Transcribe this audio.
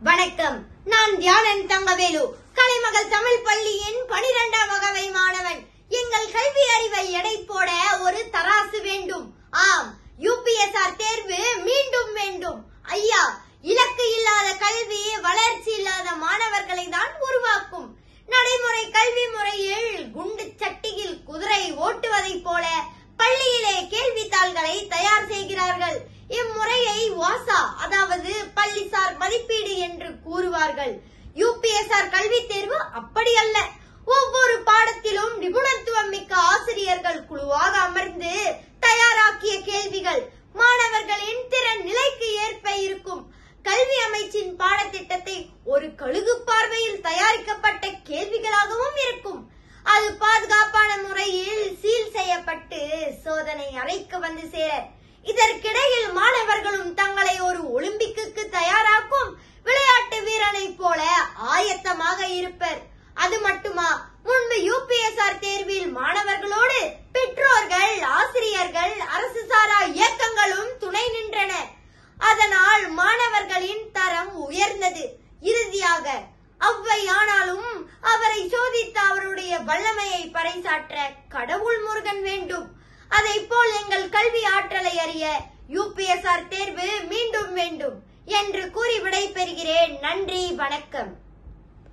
வணக்கம். நான் தியானன் தங்கவேலு, கலைமகள் தமிழ் பள்ளியின் 12ஆம் வகுப்பு மாணவன். எங்கள் கல்வி அறிவை எடை போட ஒரு தராசு வேண்டும். ஆம், யூபிஎஸ்ஆர் தேர்வு மீண்டும் வேண்டும். ஐயா, இலக்கு இல்லாத கல்வி வளர்ச்சி இல்லாத மாணவர்களை தான் உருவாக்கும். நடைமுறை கல்வி முறையில் குண்டு சட்டியில் குதிரை ஓட்டுவதை போல பள்ளியிலே கேள்வித்தாள்களை தயார் செய்கிறார்கள். இம்முறையை வாசா, அதாவது பள்ளிசார் மதிப்பீடு என்று கூறுவார்கள். யூபிஎஸ்ஆர் கல்வி தேர்வு அப்படி அல்ல. ஒவ்வொரு பாடத்திலும் நிபுணத்துவம் மிக்க ஆசிரியர்கள் குழுவாக அமர்ந்து தயாராக்கிய கேள்விகள் மாணவர்களின் திறன் நிலைக்கு ஏற்ப இருக்கும். கல்வி அமைச்சின் பாடத்திட்டத்தை ஒரு கழுகு பார்வையில் தயாரிக்கப்பட்ட கேள்விகளாகவும் இருக்கும். அது பாதுகாப்பான முறையில் சீல் செய்யப்பட்டு சோதனை அறைக்கு வந்து சேர, இதற்கிடையில் மாணவர்களும் தங்களை ஒரு ஒலிம்பிக்கு தயாராக்கும் விளையாட்டு வீரனை போல ஆயத்தமாக இருப்பர். அது மட்டுமா, முன்பு யூபிஎஸ்ஆர் தேர்வில் மாணவர்களோடு பெற்றோர்கள், ஆசிரியர்கள், அரசு சாரா இயக்கங்களும் துணை நின்றன. அதனால் மாணவர்களின் தரம் உயர்ந்தது. இறுதியாக அவ்வை ஆனாலும் அவரை சோதித்த அவருடைய வல்லமையை பறைசாற்ற கடவுள் முருகன் வேண்டும். அதை போல் எங்கள் கல்வி ஆற்றலை அறிய யூபிஎஸ்ஆர் தேர்வு மீண்டும் வேண்டும் என்று கூறி விடை பெறுகிறேன். நன்றி, வணக்கம்.